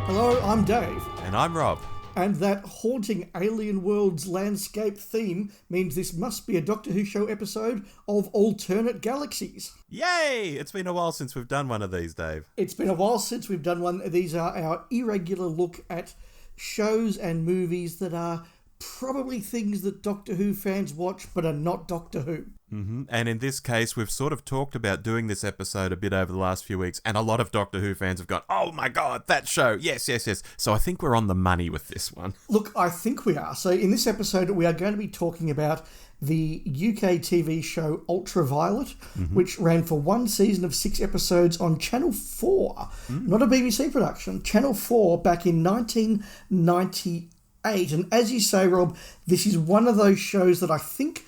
Hello, I'm Dave. And I'm Rob. And that haunting alien world's landscape theme means this must be a Doctor Who show episode of Alternate Galaxies. Yay! It's been a while since we've done one of these, Dave. It's been a while since we've done one. These are our irregular look at shows and movies that are probably things that Doctor Who fans watch but are not Doctor Who. Mm-hmm. And in this case, we've sort of talked about doing this episode a bit over the last few weeks, and a lot of Doctor Who fans have gone, oh my god, that show, yes. So I think we're on the money with this one. Look, I think we are. So in this episode, we are going to be talking about the UK TV show Ultraviolet, which ran for one season of 6 episodes on Channel 4. Not a BBC production, Channel 4 back in 1998. And as you say, Rob, this is one of those shows that I think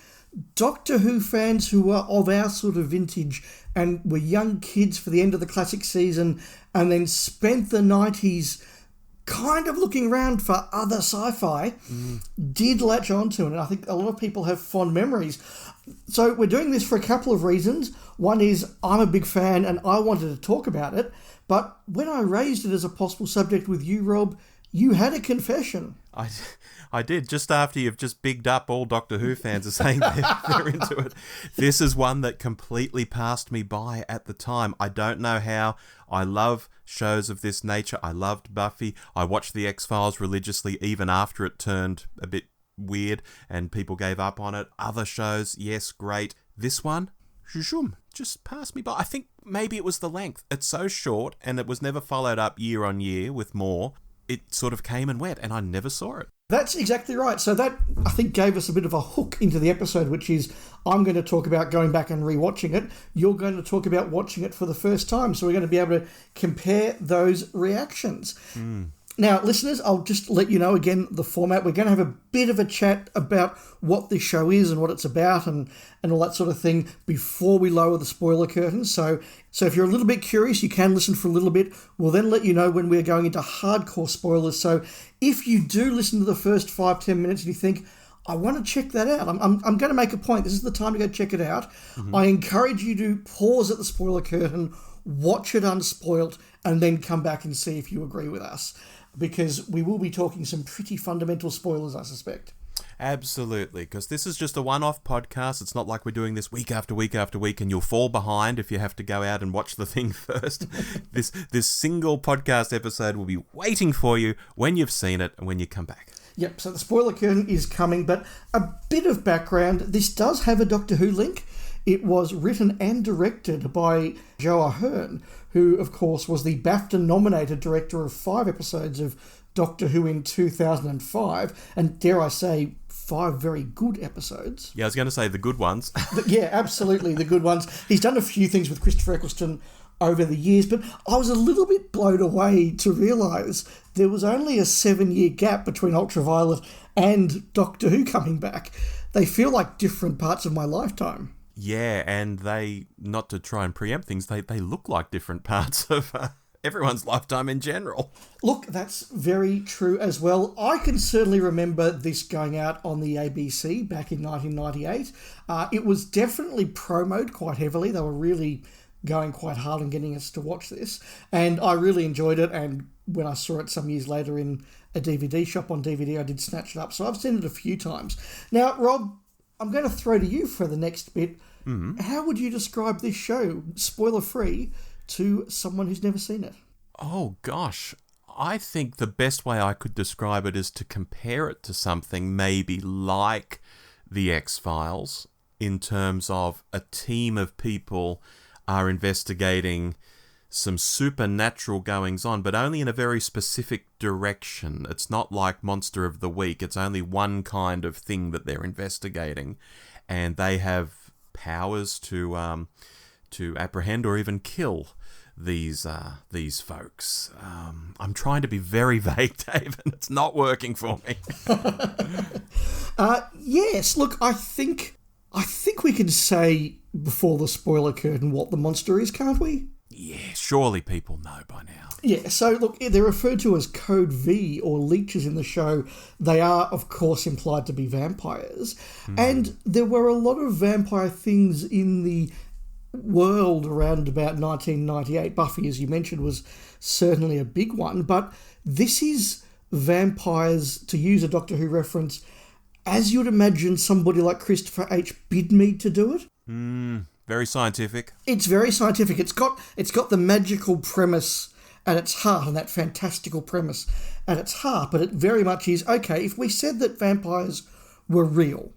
Doctor Who fans who were of our sort of vintage and were young kids for the end of the classic season and then spent the 90s kind of looking around for other sci-fi did latch onto it. And I think a lot of people have fond memories. So we're doing this for a couple of reasons. One is I'm a big fan and I wanted to talk about it. But when I raised it as a possible subject with you, Rob, you had a confession. I did, just after you've just bigged up all Doctor Who fans are saying they're into it. This is one that completely passed me by at the time. I don't know how. I love shows of this nature. I loved Buffy. I watched The X-Files religiously even after it turned a bit weird and people gave up on it. Other shows, yes, great. This one, just passed me by. I think maybe it was the length. It's so short and it was never followed up year on year with more. It sort of came and went and I never saw it. That's exactly right. So that, I think, gave us a bit of a hook into the episode, which is I'm going to talk about going back and rewatching it. You're going to talk about watching it for the first time. So we're going to be able to compare those reactions. Now, listeners, I'll just let you know again the format. We're going to have a bit of a chat about what this show is and what it's about and all that sort of thing before we lower the spoiler curtains. So if you're a little bit curious, you can listen for a little bit. We'll then let you know when we're going into hardcore spoilers. So if you do listen to the first 5-10 minutes and you think, I want to check that out, I'm going to make a point. This is the time to go check it out. I encourage you to pause at the spoiler curtain, watch it unspoilt, and then come back and see if you agree with us. Because we will be talking some pretty fundamental spoilers, I suspect. Absolutely, because this is just a one-off podcast. It's not like we're doing this week after week after week and you'll fall behind if you have to go out and watch the thing first. This single podcast episode will be waiting for you when you've seen it and when you come back. Yep, so the spoiler curtain is coming, but a bit of background. This does have a Doctor Who link. It was written and directed by Joe Ahearne, who, of course, was the BAFTA-nominated director of 5 episodes of Doctor Who in 2005, and dare I say, 5 very good episodes. Yeah, I was going to say the good ones. Yeah, absolutely, the good ones. He's done a few things with Christopher Eccleston over the years, but I was a little bit blown away to realise there was only a 7-year gap between Ultraviolet and Doctor Who coming back. They feel like different parts of my lifetime. Yeah, and they, not to try and preempt things, they look like different parts of everyone's lifetime in general. Look, that's very true as well. I can certainly remember this going out on the ABC back in 1998. It was definitely promoted quite heavily. They were really going quite hard on getting us to watch this, and I really enjoyed it, and when I saw it some years later in a DVD shop on DVD, I did snatch it up. So I've seen it a few times. Now, Rob, I'm going to throw to you for the next bit. How would you describe this show, spoiler-free, to someone who's never seen it? Oh, gosh. I think the best way I could describe it is to compare it to something maybe like The X-Files, in terms of a team of people are investigating some supernatural goings-on, but only in a very specific direction. It's not like Monster of the Week. It's only one kind of thing that they're investigating, and they have powers to apprehend or even kill these folks. I'm trying to be very vague, Dave, and it's not working for me. Yes, look, I think we can say before the spoiler curtain what the monster is, can't we? Yeah, surely people know by now. Yeah, so look, they're referred to as Code V or leeches in the show. They are, of course, implied to be vampires. And there were a lot of vampire things in the world around about 1998. Buffy, as you mentioned, was certainly a big one, but this is vampires, to use a Doctor Who reference, as you'd imagine somebody like Christopher H. Bidmead to do it. Very scientific. It's very scientific. It's got the magical premise at its heart, and that fantastical premise at its heart, but it very much is, okay, if we said that vampires were real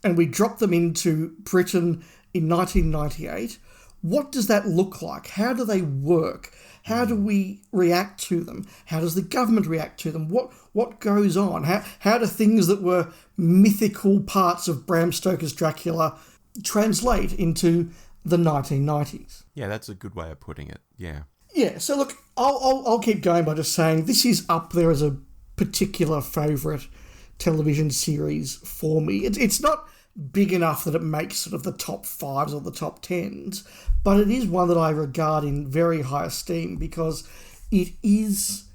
and we dropped them into Britain in 1998, what does that look like? How do they work? How do we react to them? How does the government react to them? What goes on? How do things that were mythical parts of Bram Stoker's Dracula translate into the 1990s? Yeah, that's a good way of putting it. Yeah. Yeah, so look, I'll keep going by just saying this is up there as a particular favourite television series for me. It's not big enough that it makes sort of the top 5s or the top 10s, but it is one that I regard in very high esteem because it is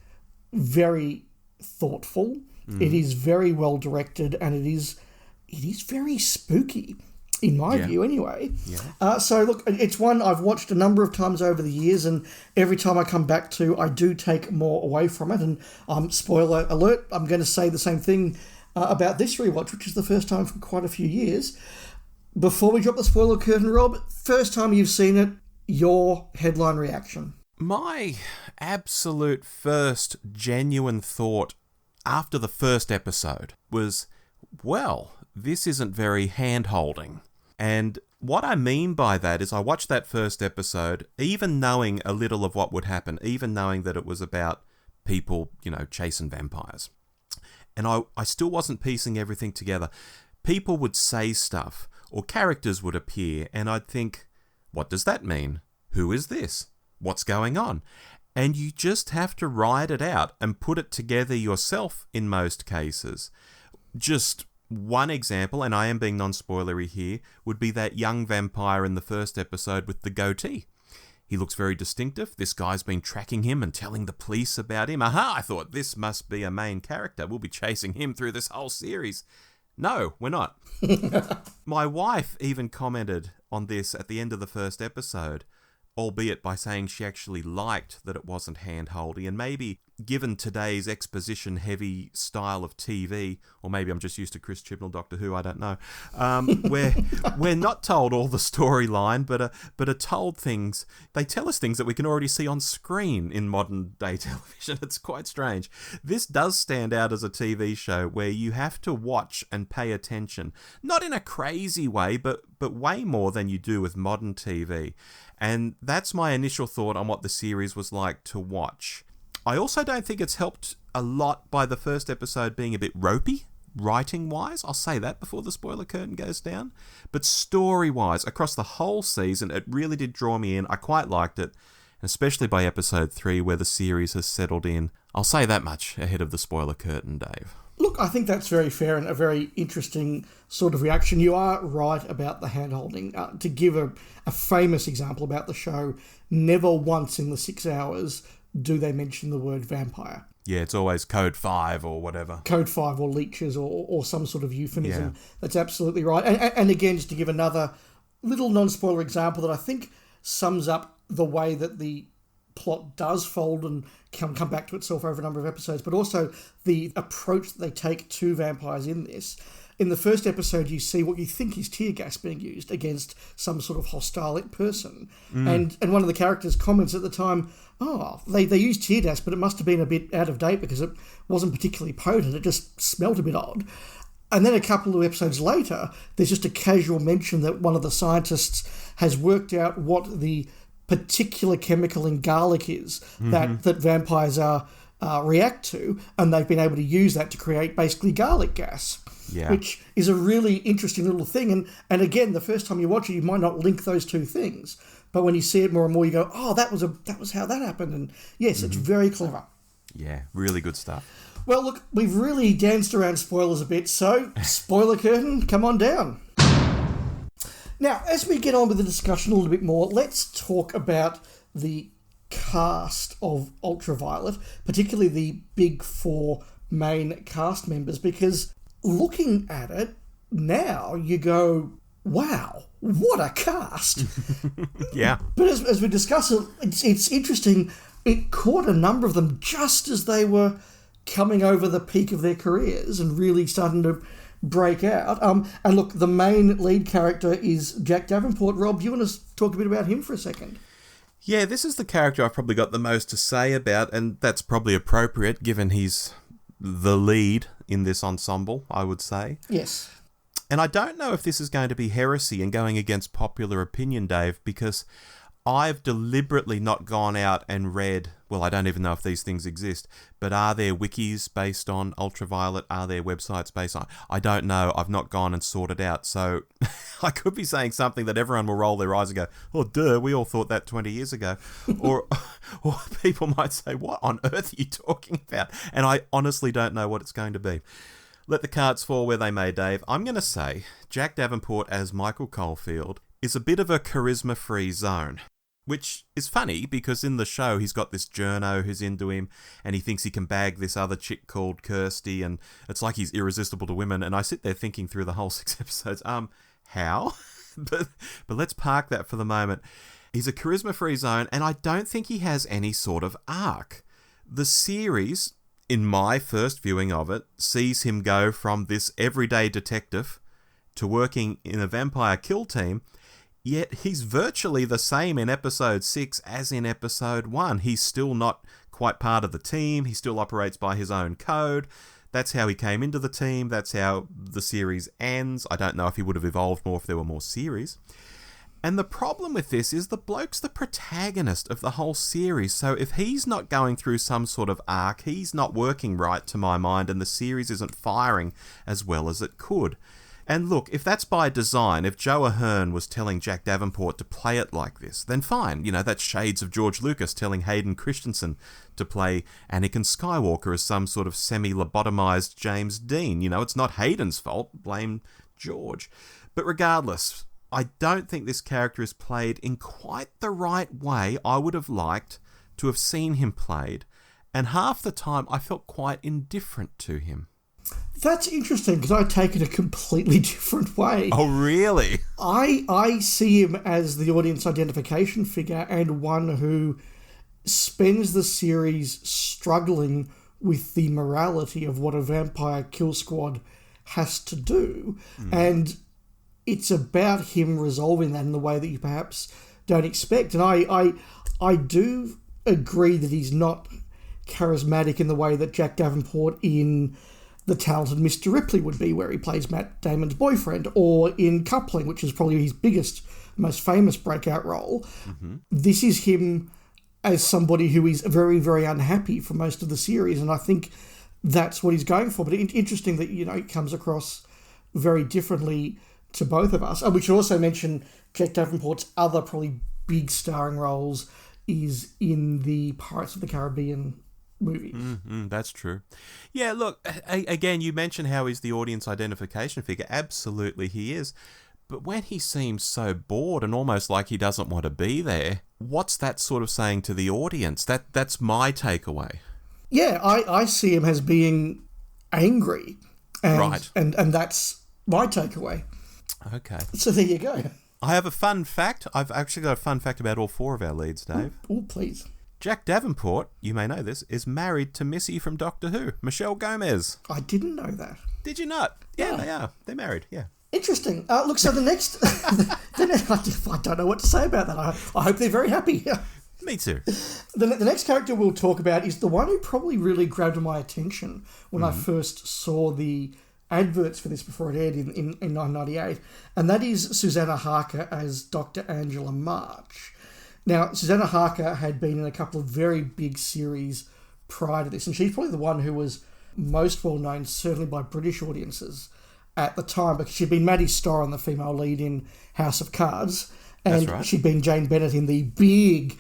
very thoughtful, it is very well directed, and it is very spooky. In my view, anyway. Yeah. So, look, it's one I've watched a number of times over the years, and every time I come back to, I do take more away from it. And spoiler alert, I'm going to say the same thing about this rewatch, which is the first time for quite a few years. Before we drop the spoiler curtain, Rob, first time you've seen it, your headline reaction. My absolute first genuine thought after the first episode was, well, this isn't very hand-holding. And what I mean by that is I watched that first episode, even knowing a little of what would happen, even knowing that it was about people, chasing vampires. And I still wasn't piecing everything together. People would say stuff, or characters would appear, and I'd think, what does that mean? Who is this? What's going on? And you just have to ride it out and put it together yourself in most cases. Just one example, and I am being non-spoilery here, would be that young vampire in the first episode with the goatee. He looks very distinctive. This guy's been tracking him and telling the police about him. Aha, I thought this must be a main character. We'll be chasing him through this whole series. No, we're not. My wife even commented on this at the end of the first episode, albeit by saying she actually liked that it wasn't hand-holdy, and maybe given today's exposition-heavy style of TV, or maybe I'm just used to Chris Chibnall, Doctor Who, I don't know, we're not told all the storyline, but are told things. They tell us things that we can already see on screen in modern-day television. It's quite strange. This does stand out as a TV show where you have to watch and pay attention, not in a crazy way, but way more than you do with modern TV. And that's my initial thought on what the series was like to watch. I also don't think it's helped a lot by the first episode being a bit ropey, writing-wise. I'll say that before the spoiler curtain goes down. But story-wise, across the whole season, it really did draw me in. I quite liked it, especially by episode 3, where the series has settled in. I'll say that much ahead of the spoiler curtain, Dave. Look, I think that's very fair and a very interesting sort of reaction. You are right about the hand-holding. To give a famous example about the show, never once in the 6 hours do they mention the word vampire. Yeah, it's always Code 5 or whatever. Code 5 or leeches or some sort of euphemism. Yeah. That's absolutely right. And again, just to give another little non-spoiler example that I think sums up the way that the plot does fold and can come back to itself over a number of episodes, but also the approach that they take to vampires in this. In the first episode, you see what you think is tear gas being used against some sort of hostile person. And one of the characters comments at the time, they used tear gas, but it must have been a bit out of date because it wasn't particularly potent. It just smelled a bit odd. And then a couple of episodes later, there's just a casual mention that one of the scientists has worked out what the particular chemical in garlic is that vampires react to, and they've been able to use that to create basically garlic gas. Yeah. Which is a really interesting little thing. And again, the first time you watch it, you might not link those two things. But when you see it more and more, you go, that was how that happened. And yes, it's very clever. Yeah, really good stuff. Well, look, we've really danced around spoilers a bit, so spoiler curtain, come on down. Now, as we get on with the discussion a little bit more, let's talk about the cast of Ultraviolet, particularly the big 4 main cast members, because looking at it now, you go, wow, what a cast. Yeah. But as we discuss it, it's interesting. It caught a number of them just as they were coming over the peak of their careers and really starting to break out. And look, the main lead character is Jack Davenport. Rob, you want to talk a bit about him for a second? Yeah, this is the character I've probably got the most to say about, and that's probably appropriate given he's the lead in this ensemble, I would say. Yes. And I don't know if this is going to be heresy and going against popular opinion, Dave, because I've deliberately not gone out and read, well, I don't even know if these things exist, but are there wikis based on Ultraviolet? Are there websites based on... I don't know. I've not gone and sorted out. So I could be saying something that everyone will roll their eyes and go, oh, duh, we all thought that 20 years ago. or people might say, what on earth are you talking about? And I honestly don't know what it's going to be. Let the cards fall where they may, Dave. I'm going to say Jack Davenport as Michael Caulfield is a bit of a charisma-free zone. Which is funny because in the show he's got this journo who's into him and he thinks he can bag this other chick called Kirsty and it's like he's irresistible to women. And I sit there thinking through the whole 6 episodes, how? but let's park that for the moment. He's a charisma-free zone and I don't think he has any sort of arc. The series, in my first viewing of it, sees him go from this everyday detective to working in a vampire kill team. Yet he's virtually the same in episode 6 as in episode 1. He's still not quite part of the team. He still operates by his own code. That's how he came into the team. That's how the series ends. I don't know if he would have evolved more if there were more series. And the problem with this is the bloke's the protagonist of the whole series. So if he's not going through some sort of arc, he's not working right to my mind, and the series isn't firing as well as it could. And look, if that's by design, if Joe Ahearne was telling Jack Davenport to play it like this, then fine. You know, that's shades of George Lucas telling Hayden Christensen to play Anakin Skywalker as some sort of semi-lobotomized James Dean. You know, it's not Hayden's fault. Blame George. But regardless, I don't think this character is played in quite the right way I would have liked to have seen him played. And half the time, I felt quite indifferent to him. That's interesting because I take it a completely different way. Oh, really? I see him as the audience identification figure and one who spends the series struggling with the morality of what a vampire kill squad has to do. And it's about him resolving that in the way that you perhaps don't expect. And I do agree that he's not charismatic in the way that Jack Davenport in The Talented Mr. Ripley would be, where he plays Matt Damon's boyfriend, or in Coupling, which is probably his biggest, most famous breakout role. This is him as somebody who is very, very unhappy for most of the series, and I think that's what he's going for. But interesting that, you know, it comes across very differently to both of us. And we should also mention Jack Davenport's other probably big starring roles is in the Pirates of the Caribbean movies. That's true. Yeah, look, again, you mentioned how he's the audience identification figure. Absolutely he is. But when he seems so bored and almost like he doesn't want to be there, what's that sort of saying to the audience? That's my takeaway. Yeah, I see him as being angry. And, right. And that's my takeaway. Okay. So there you go. I have a fun fact. I've actually got a fun fact about all 4 of our leads, Dave. Oh, please. Jack Davenport, you may know this, is married to Missy from Doctor Who, Michelle Gomez. I didn't know that. Did you not? Yeah, they are. They're married, yeah. Interesting. Look, so the next... I don't know what to say about that. I hope they're very happy. Me too. The next character we'll talk about is the one who probably really grabbed my attention when I first saw the adverts for this before it aired in 1998, and that is Susannah Harker as Dr. Angela March. Now, Susannah Harker had been in a couple of very big series prior to this, and she's probably the one who was most well known, certainly by British audiences at the time, because she'd been Maddie Storr, the female lead in House of Cards, and That's right. She'd been Jane Bennett in the big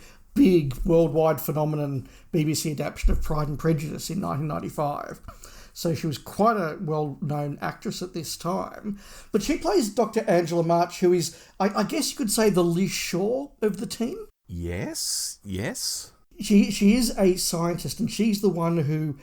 worldwide phenomenon BBC adaptation of Pride and Prejudice in 1995. So she was quite a well-known actress at this time. But she plays Dr. Angela March, who is, I guess you could say, the Liz Shaw of the team. Yes. She is a scientist, and she's the one who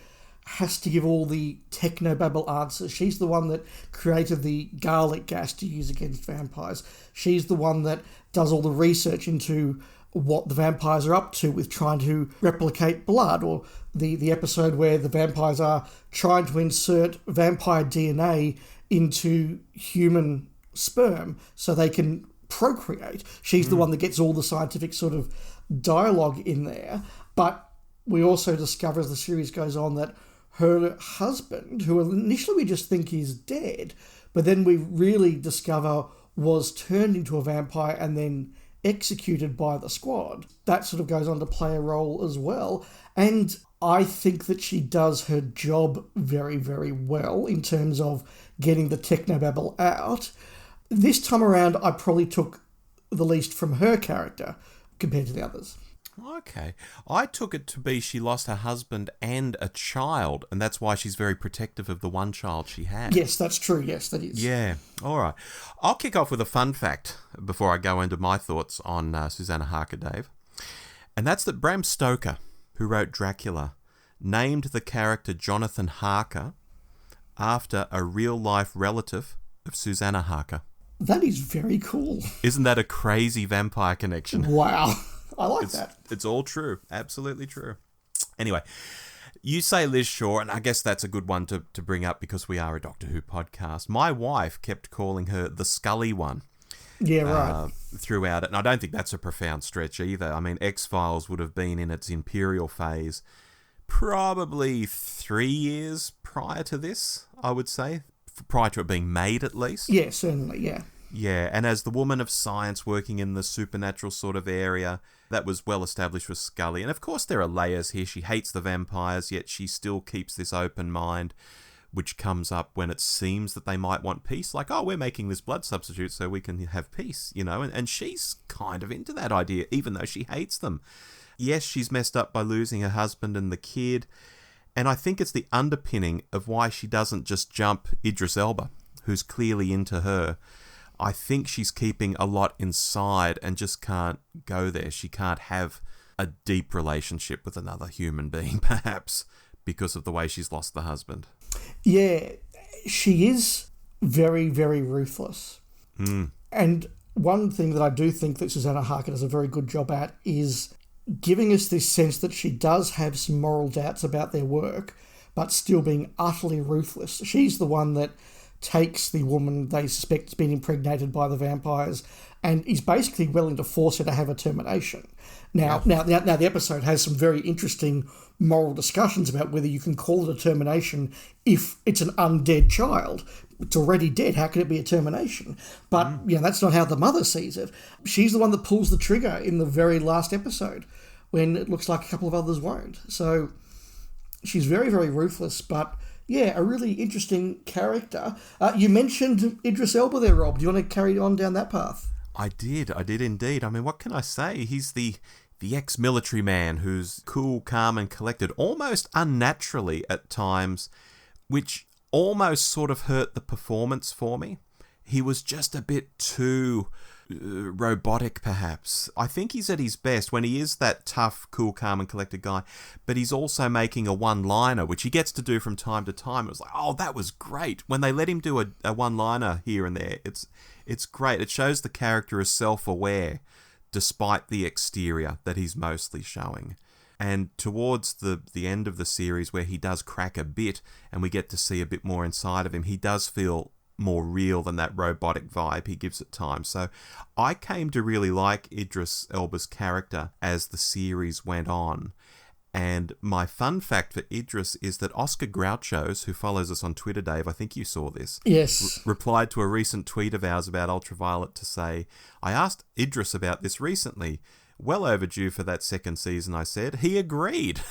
has to give all the technobabble answers. She's the one that created the garlic gas to use against vampires. She's the one that does all the research into what the vampires are up to with trying to replicate blood, or the episode where the vampires are trying to insert vampire DNA into human sperm so they can procreate. She's the one that gets all the scientific sort of dialogue in there. But we also discover as the series goes on that her husband, who initially we just think is dead, but then we really discover was turned into a vampire and then executed by the squad. That sort of goes on to play a role as well. And I think that she does her job very, very well in terms of getting the technobabble out. This time around, I probably took the least from her character compared to the others. Okay. I took it to be she lost her husband and a child, and that's why she's very protective of the one child she had. Yes, that's true. Yes, that is. Yeah. All right. I'll kick off with a fun fact before I go into my thoughts on Susannah Harker, Dave. And that's that Bram Stoker, who wrote Dracula, named the character Jonathan Harker after a real-life relative of Susannah Harker. That is very cool. Isn't that a crazy vampire connection? Wow. I like that. It's all true. Absolutely true. Anyway, you say Liz Shaw, and I guess that's a good one to bring up because we are a Doctor Who podcast. My wife kept calling her the Scully one. Yeah, right. Throughout it. And I don't think that's a profound stretch either. I mean, X-Files would have been in its Imperial phase probably 3 years prior to this, I would say. Prior to it being made, at least. Yeah, certainly, yeah. Yeah, and as the woman of science working in the supernatural sort of area, that was well established with Scully. And of course there are layers here. She hates the vampires, yet she still keeps this open mind, which comes up when it seems that they might want peace. Like, oh, we're making this blood substitute so we can have peace, you know? And she's kind of into that idea, even though she hates them. Yes, she's messed up by losing her husband and the kid. And I think it's the underpinning of why she doesn't just jump Idris Elba, who's clearly into her. I think she's keeping a lot inside and just can't go there. She can't have a deep relationship with another human being, perhaps, because of the way she's lost the husband. Yeah, she is very, very ruthless. And one thing that I do think that Susannah Harker does a very good job at is giving us this sense that she does have some moral doubts about their work, but still being utterly ruthless. She's the one that takes the woman they suspect has been impregnated by the vampires and is basically willing to force her to have a termination. Now the episode has some very interesting moral discussions about whether you can call it a termination if it's an undead child. It's already dead. How can it be a termination? But that's not how the mother sees it. She's the one that pulls the trigger in the very last episode when it looks like a couple of others won't. So she's very, very ruthless, but yeah, a really interesting character. You mentioned Idris Elba there, Rob. Do you want to carry on down that path? I did indeed. I mean, what can I say? He's the ex-military man who's cool, calm and collected, almost unnaturally at times, which almost sort of hurt the performance for me. He was just a bit too robotic, perhaps. I think he's at his best when he is that tough, cool, calm and collected guy, but he's also making a one-liner, which he gets to do from time to time. It was like, oh, that was great. When they let him do a one-liner here and there, it's great. It shows the character is self-aware, despite the exterior that he's mostly showing. And towards the end of the series, where he does crack a bit and we get to see a bit more inside of him, he does feel more real than that robotic vibe he gives at times. So I came to really like Idris Elba's character as the series went on. And my fun fact for Idris is that Oscar Grouchos, who follows us on Twitter, Dave, I think you saw this, yes, replied to a recent tweet of ours about Ultraviolet to say, I asked Idris about this recently. Well overdue for that second season, I said. He agreed.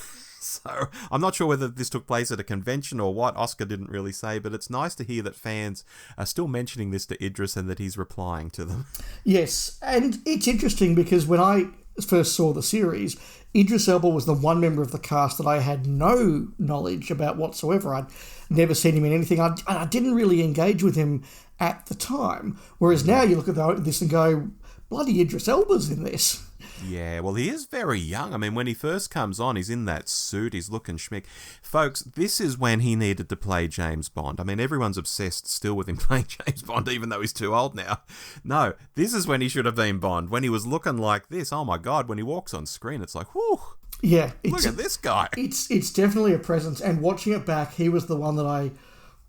So I'm not sure whether this took place at a convention or what. Oscar didn't really say, but it's nice to hear that fans are still mentioning this to Idris and that he's replying to them. Yes, and it's interesting because when I first saw the series, Idris Elba was the one member of the cast that I had no knowledge about whatsoever. I'd never seen him in anything. I didn't really engage with him at the time. Whereas now you look at this and go, bloody Idris Elba's in this. Yeah, well, he is very young. I mean, when he first comes on, he's in that suit, he's looking schmick. Folks, this is when he needed to play James Bond. I mean, everyone's obsessed still with him playing James Bond, even though he's too old now. No, this is when he should have been Bond. When he was looking like this, oh my God, when he walks on screen, it's like, whew. Yeah. Look at this guy. It's definitely a presence. And watching it back, he was the one that I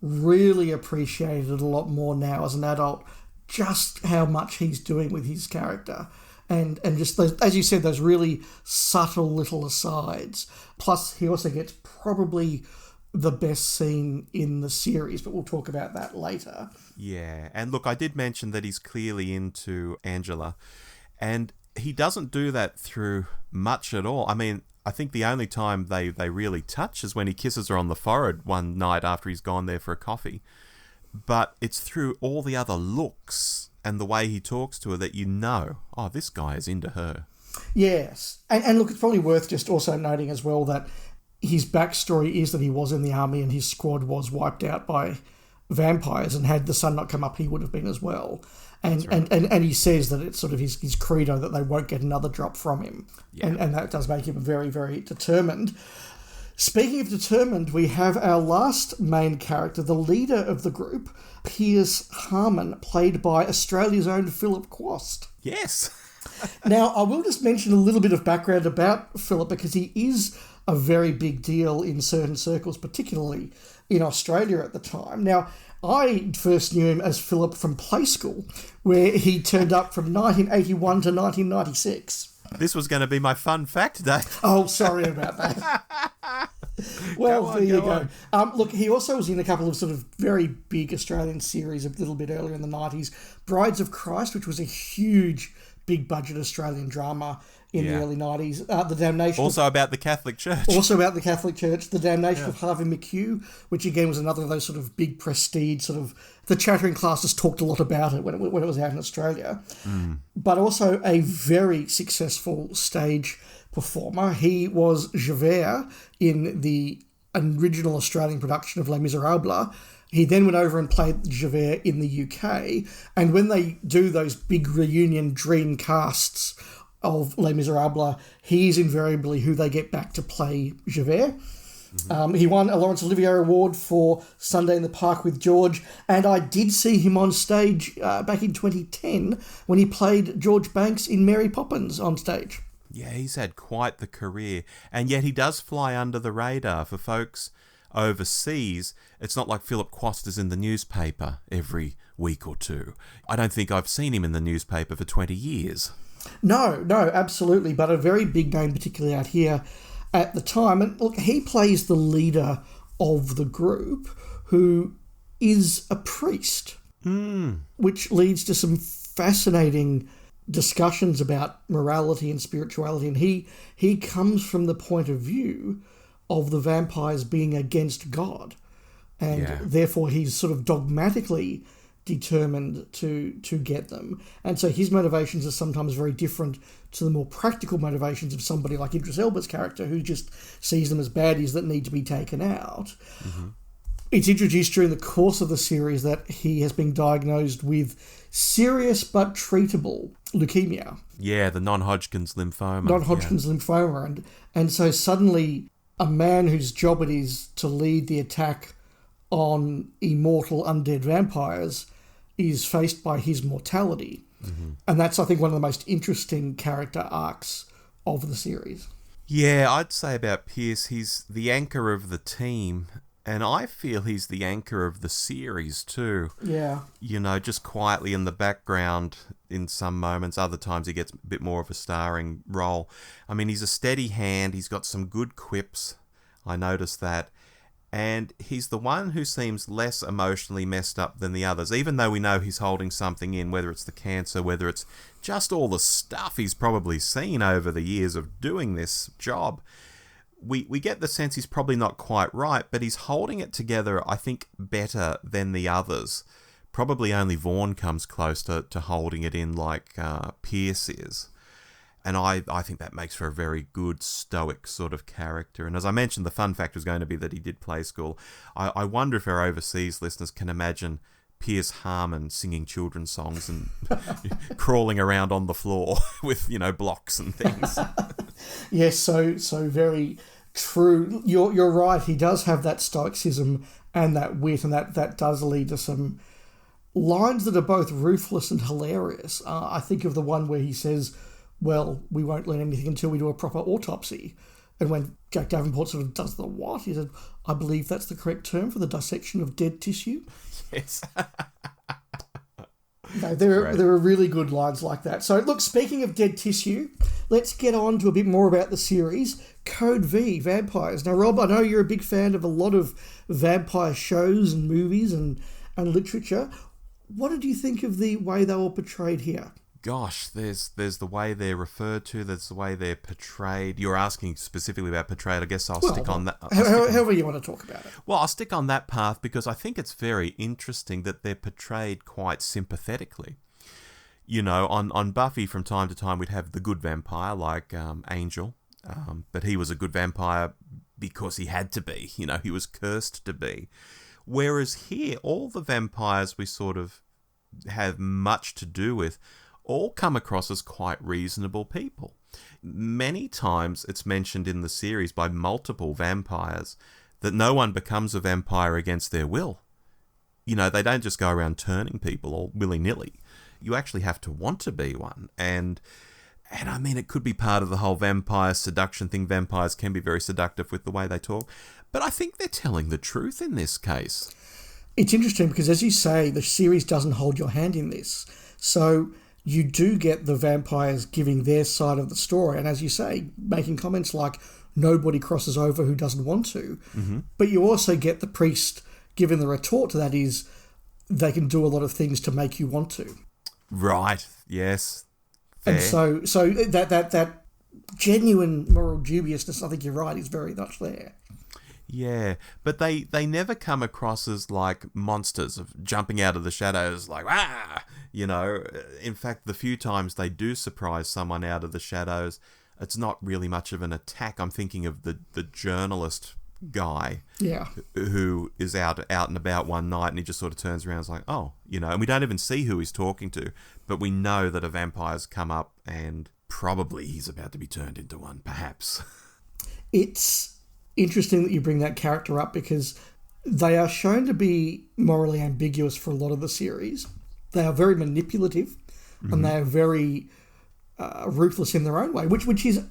really appreciated a lot more now as an adult, just how much he's doing with his character. And just those, as you said, those really subtle little asides. Plus, he also gets probably the best scene in the series, but we'll talk about that later. Yeah, and look, I did mention that he's clearly into Angela, and he doesn't do that through much at all. I mean, I think the only time they really touch is when he kisses her on the forehead one night after he's gone there for a coffee. But it's through all the other looks and the way he talks to her that you know, oh, this guy is into her. Yes. And look, it's probably worth just also noting as well that his backstory is that he was in the army and his squad was wiped out by vampires, and had the sun not come up, he would have been as well. And right. and he says that it's sort of his credo that they won't get another drop from him. Yeah. And that does make him very, very determined. Speaking of determined, we have our last main character, the leader of the group, Piers Harmon, played by Australia's own Philip Quast. Yes. Now, I will just mention a little bit of background about Philip, because he is a very big deal in certain circles, particularly in Australia at the time. Now, I first knew him as Philip from Play School, where he turned up from 1981 to 1996. This was going to be my fun fact today. Oh, sorry about that. Well, there you go. Look, he also was in a couple of sort of very big Australian series a little bit earlier in the 90s. Brides of Christ, which was a huge, big-budget Australian drama in the early 90s. The Damnation... Also about the Catholic Church. Also about the Catholic Church. The Damnation of Harvey McHugh, which again was another of those sort of big prestige sort of... The chattering classes talked a lot about it when it was out in Australia. Mm. But also a very successful stage performer. He was Javert in the original Australian production of Les Miserables. He then went over and played Javert in the UK. And when they do those big reunion dream casts of Les Miserables, he is invariably who they get back to play Javert. Mm-hmm. He won a Laurence Olivier Award for Sunday in the Park with George, and I did see him on stage back in 2010 when he played George Banks in Mary Poppins on stage. Yeah, he's had quite the career, and yet he does fly under the radar for folks overseas. It's not like Philip Quast is in the newspaper every week or two. I don't think I've seen him in the newspaper for 20 years. No, absolutely, but a very big name, particularly out here at the time. And look, he plays the leader of the group, who is a priest, which leads to some fascinating discussions about morality and spirituality. And he comes from the point of view of the vampires being against God, and therefore he's sort of dogmatically determined to get them. And so his motivations are sometimes very different to the more practical motivations of somebody like Idris Elba's character, who just sees them as baddies that need to be taken out. Mm-hmm. It's introduced during the course of the series that he has been diagnosed with serious but treatable leukemia. Yeah, the non-Hodgkin's lymphoma. Lymphoma. And so suddenly a man whose job it is to lead the attack on immortal undead vampires is faced by his mortality. Mm-hmm. And that's, I think, one of the most interesting character arcs of the series. Yeah, I'd say about Pierce, he's the anchor of the team, and I feel he's the anchor of the series too. Yeah. You know, just quietly in the background in some moments. Other times he gets a bit more of a starring role. I mean, he's a steady hand. He's got some good quips. I noticed that. And he's the one who seems less emotionally messed up than the others, even though we know he's holding something in, whether it's the cancer, whether it's just all the stuff he's probably seen over the years of doing this job. We get the sense he's probably not quite right, but he's holding it together, I think, better than the others. Probably only Vaughn comes close to holding it in like Pierce is. And I think that makes for a very good stoic sort of character. And as I mentioned, the fun fact was going to be that he did Play School. I wonder if our overseas listeners can imagine Pierce Harmon singing children's songs and crawling around on the floor with, blocks and things. Yes, so very true. You're right. He does have that stoicism and that wit, and that does lead to some lines that are both ruthless and hilarious. I think of the one where he says, well, we won't learn anything until we do a proper autopsy. And when Jack Davenport sort of does the what, he said, I believe that's the correct term for the dissection of dead tissue. Yes. No, there are really good lines like that. So, look, speaking of dead tissue, let's get on to a bit more about the series. Code V, vampires. Now, Rob, I know you're a big fan of a lot of vampire shows and movies and literature. What did you think of the way they were portrayed here? Gosh, there's the way they're referred to, there's the way they're portrayed. You're asking specifically about portrayed. I guess I'll stick on that. However you want to talk about it. Well, I'll stick on that path because I think it's very interesting that they're portrayed quite sympathetically. On Buffy from time to time we'd have the good vampire like Angel, but he was a good vampire because he had to be. He was cursed to be. Whereas here, all the vampires we sort of have much to do with all come across as quite reasonable people. Many times it's mentioned in the series by multiple vampires that no one becomes a vampire against their will. They don't just go around turning people all willy-nilly. You actually have to want to be one. And I mean, it could be part of the whole vampire seduction thing. Vampires can be very seductive with the way they talk. But I think they're telling the truth in this case. It's interesting because, as you say, the series doesn't hold your hand in this. So you do get the vampires giving their side of the story. And as you say, making comments like, nobody crosses over who doesn't want to. Mm-hmm. But you also get the priest giving the retort to that is, they can do a lot of things to make you want to. Right, yes. Fair. And so that genuine moral dubiousness, I think you're right, is very much there. Yeah, but they never come across as like monsters of jumping out of the shadows like, ah! In fact, the few times they do surprise someone out of the shadows, it's not really much of an attack. I'm thinking of the journalist guy, who is out and about one night and he just sort of turns around and is like, oh, and we don't even see who he's talking to, but we know that a vampire's come up and probably he's about to be turned into one, perhaps. It's interesting that you bring that character up because they are shown to be morally ambiguous for a lot of the series. They are very manipulative, and they are very ruthless in their own way, which is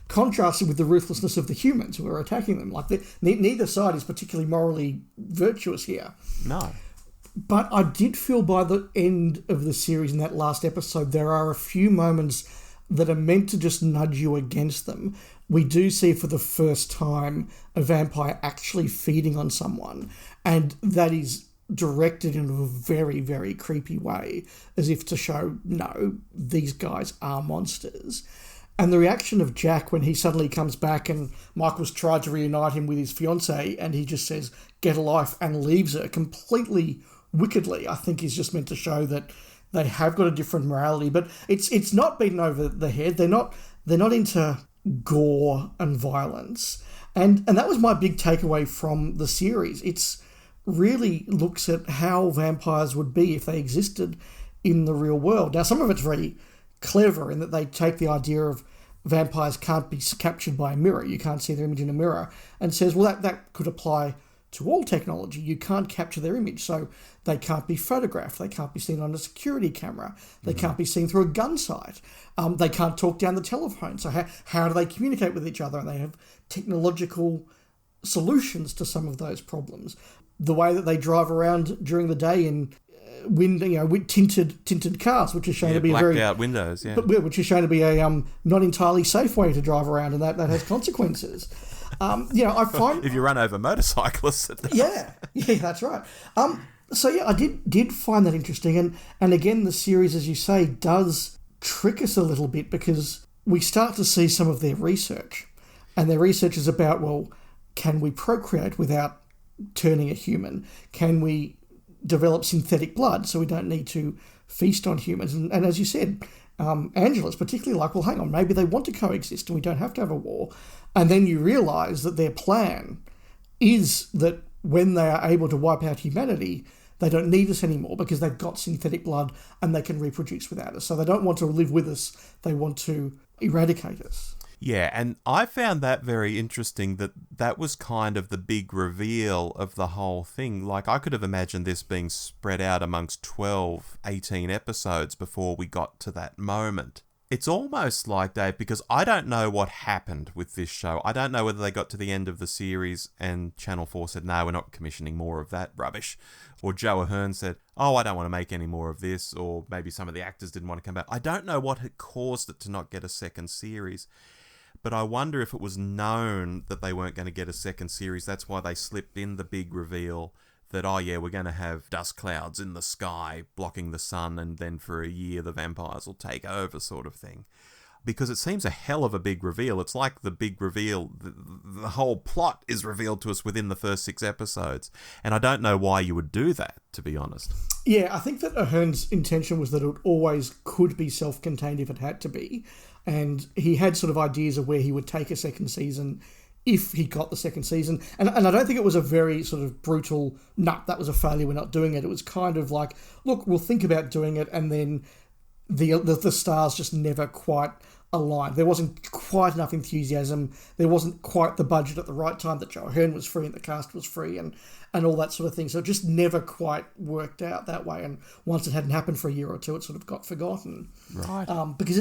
contrasted with the ruthlessness of the humans who are attacking them. Like neither side is particularly morally virtuous here. No. But I did feel by the end of the series, in that last episode, there are a few moments that are meant to just nudge you against them. We do see for the first time a vampire actually feeding on someone, and that is directed in a very, very creepy way, as if to show, no, these guys are monsters. And the reaction of Jack when he suddenly comes back and Michael's tried to reunite him with his fiancée and he just says, get a life, and leaves her completely wickedly, I think is just meant to show that they have got a different morality. But it's not beaten over the head. They're not into gore and violence. And that was my big takeaway from the series. It's really looks at how vampires would be if they existed in the real world. Now, some of it's very clever in that they take the idea of vampires can't be captured by a mirror. You can't see their image in a mirror, and says, well, that could apply to all technology. You can't capture their image, so they can't be photographed. They can't be seen on a security camera. They can't be seen through a gun sight. They can't talk down the telephone. So how do they communicate with each other? And they have technological solutions to some of those problems. The way that they drive around during the day in with tinted cars, which is shown to be blacked very out windows, which is shown to be a not entirely safe way to drive around, and that has consequences. I find if you run over motorcyclists, it does. yeah, that's right. I did find that interesting, and again, the series, as you say, does trick us a little bit because we start to see some of their research, and their research is about, well, can we procreate without turning a human? Can we develop synthetic blood so we don't need to feast on humans? And as you said, Angela's particularly like, well, hang on, maybe they want to coexist and we don't have to have a war. And then you realise that their plan is that when they are able to wipe out humanity, they don't need us anymore because they've got synthetic blood and they can reproduce without us. So they don't want to live with us. They want to eradicate us. Yeah, and I found that very interesting, that was kind of the big reveal of the whole thing. Like, I could have imagined this being spread out amongst 12, 18 episodes before we got to that moment. It's almost like, Dave, because I don't know what happened with this show. I don't know whether they got to the end of the series and Channel 4 said, no, we're not commissioning more of that rubbish. Or Joe Ahearne said, oh, I don't want to make any more of this. Or maybe some of the actors didn't want to come back. I don't know what had caused it to not get a second series. But I wonder if it was known that they weren't going to get a second series. That's why they slipped in the big reveal that, oh yeah, we're going to have dust clouds in the sky blocking the sun, and then for a year the vampires will take over, sort of thing. Because it seems a hell of a big reveal. It's like the big reveal, the whole plot is revealed to us within the first 6 episodes. And I don't know why you would do that, to be honest. Yeah, I think that Ahearne's intention was that it always could be self-contained if it had to be. And he had sort of ideas of where he would take a second season if he got the second season. And I don't think it was a very sort of brutal, that was a failure, we're not doing it. It was kind of like, look, we'll think about doing it, and then the stars just never quite aligned. There wasn't quite enough enthusiasm. There wasn't quite the budget at the right time that Joe Ahearne was free and the cast was free and all that sort of thing. So it just never quite worked out that way. And once it hadn't happened for a year or two, it sort of got forgotten. Right. Because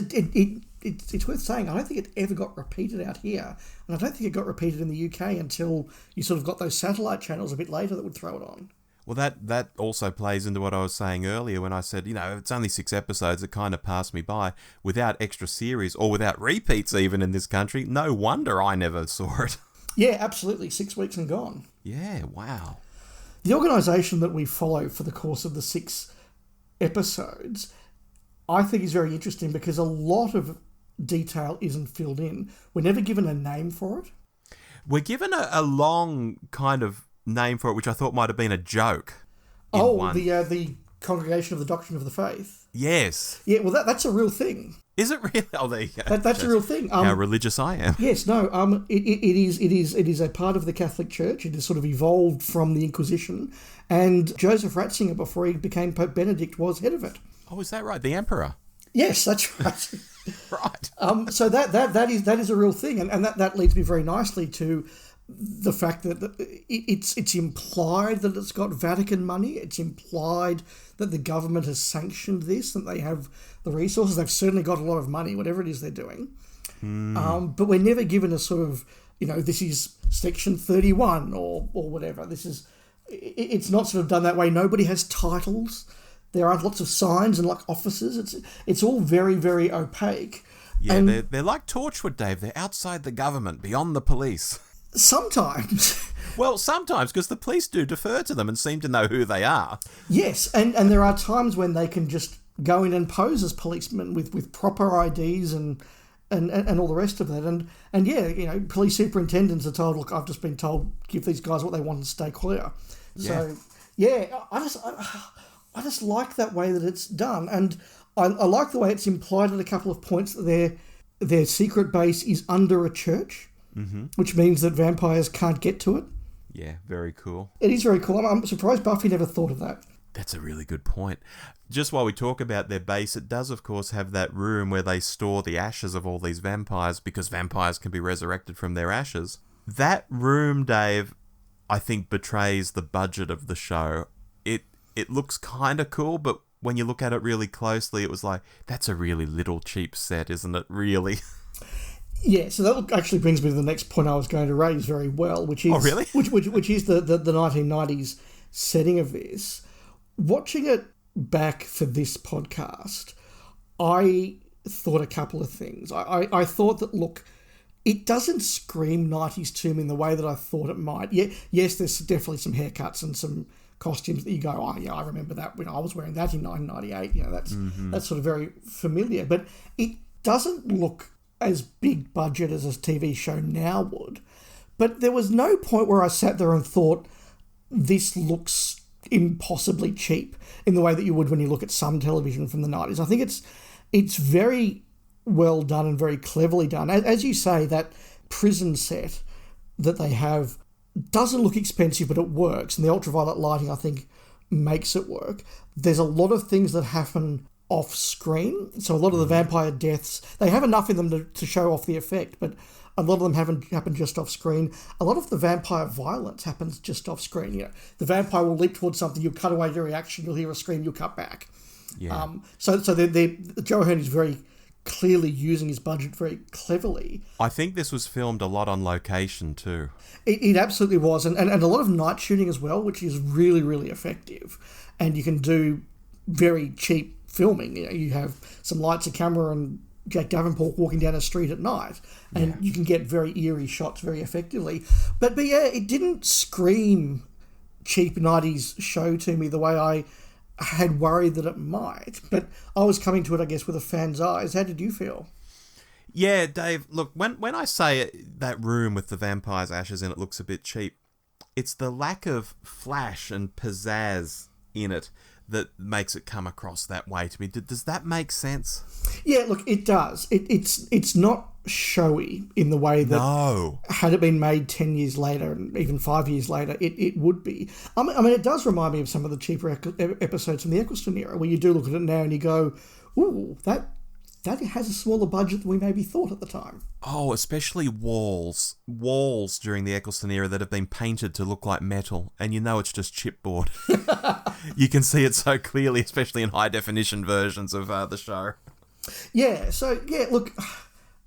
it's worth saying, I don't think it ever got repeated out here. And I don't think it got repeated in the UK until you sort of got those satellite channels a bit later that would throw it on. Well, that also plays into what I was saying earlier when I said, it's only 6 episodes. It kind of passed me by without extra series or without repeats even in this country. No wonder I never saw it. Yeah, absolutely. 6 weeks and gone. Yeah, wow. The organisation that we follow for the course of the 6 episodes, I think is very interesting because a lot of detail isn't filled in. We're never given a name for it. We're given a long kind of name for it, which I thought might have been a joke. The Congregation of the Doctrine of the Faith. Yes. Yeah, well, that's a real thing. Is it really? Oh, there you go. That's a real thing. How religious I am. Yes, no. It is a part of the Catholic Church. It has sort of evolved from the Inquisition, and Joseph Ratzinger, before he became Pope Benedict, was head of it. Oh, is that right? The Emperor. Yes, that's right. Right. So that is a real thing, and that leads me very nicely to the fact that it's implied that it's got Vatican money. It's implied that the government has sanctioned this, that they have the resources. They've certainly got a lot of money, whatever it is they're doing. But we're never given a sort of, this is Section 31 or whatever. It's not sort of done that way. Nobody has titles. There aren't lots of signs and like offices. It's all very, very opaque. Yeah, and they're like Torchwood, Dave. They're outside the government, beyond the police. Sometimes. Well, sometimes, because the police do defer to them and seem to know who they are. Yes, and there are times when they can just go in and pose as policemen with proper IDs and all the rest of that. And yeah, police superintendents are told, look, I've just been told, give these guys what they want and stay clear. Yeah. So, yeah, I just like that way that it's done. And I like the way it's implied at a couple of points that their secret base is under a church. Mm-hmm. Which means that vampires can't get to it. Yeah, very cool. It is very cool. I'm surprised Buffy never thought of that. That's a really good point. Just while we talk about their base, it does, of course, have that room where they store the ashes of all these vampires because vampires can be resurrected from their ashes. That room, Dave, I think betrays the budget of the show. It looks kind of cool, but when you look at it really closely, it was like, that's a really little cheap set, isn't it, really? Yeah, so that actually brings me to the next point I was going to raise very well, which is really? which is the 1990s setting of this. Watching it back for this podcast, I thought a couple of things. I thought that, look, it doesn't scream 90s to me in the way that I thought it might. Yeah, yes, there's definitely some haircuts and some costumes that you go, oh yeah, I remember that when I was wearing that in 1998. That's sort of very familiar, but it doesn't look as big budget as a TV show now would. But there was no point where I sat there and thought, this looks impossibly cheap in the way that you would when you look at some television from the 90s. I think it's very well done and very cleverly done. As you say, that prison set that they have doesn't look expensive, but it works. And the ultraviolet lighting, I think, makes it work. There's a lot of things that happen off screen. So a lot of the vampire deaths, they have enough in them to show off the effect, but a lot of them happen just off screen. A lot of the vampire violence happens just off screen. You know, the vampire will leap towards something, you'll cut away your reaction, you'll hear a scream, you'll cut back. Yeah. So Joe Ahearne is very clearly using his budget very cleverly. I think this was filmed a lot on location too. It absolutely was, and a lot of night shooting as well, which is really, really effective. And you can do very cheap filming. You know, you have some lights, a camera, and Jack Davenport walking down a street at night, and you can get very eerie shots very effectively. But yeah, it didn't scream cheap 90s show to me the way I had worried that it might. But I was coming to it, I guess, with a fan's eyes. How did you feel? Yeah, Dave, look, when I say that room with the vampire's ashes in it looks a bit cheap, it's the lack of flash and pizzazz in it that makes it come across that way to me. Does that make sense? Yeah, look, it does. It's not showy in the way that had it been made 10 years later and even 5 years later, it would be. I mean, it does remind me of some of the cheaper episodes from the Eccleston era, where you do look at it now and you go, ooh, that has a smaller budget than we maybe thought at the time. Oh, especially walls during the Eccleston era that have been painted to look like metal, and you know it's just chipboard. You can see it so clearly, especially in high definition versions of the show. Yeah, so yeah, look,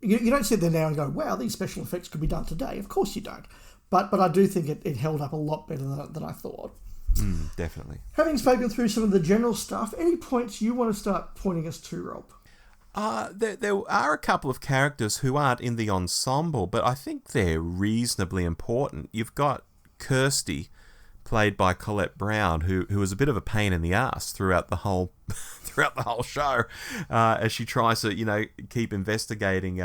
you don't sit there now and go, wow, these special effects could be done today. Of course you don't. But I do think it held up a lot better than I thought. Definitely. Having spoken through some of the general stuff, any points you want to start pointing us to, Rob? There are a couple of characters who aren't in the ensemble, but I think they're reasonably important. You've got Kirsty, played by Colette Brown, who was a bit of a pain in the ass throughout the whole show, as she tries to keep investigating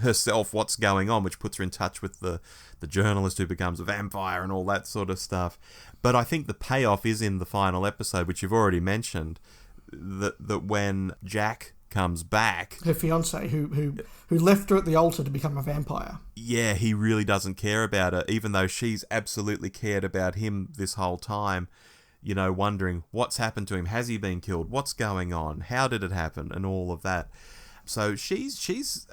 herself what's going on, which puts her in touch with the journalist who becomes a vampire and all that sort of stuff. But I think the payoff is in the final episode, which you've already mentioned, that when Jack comes back, her fiance who left her at the altar to become a vampire. Yeah, he really doesn't care about her, even though she's absolutely cared about him this whole time, wondering what's happened to him. Has he been killed? What's going on? How did it happen? And all of that. So she's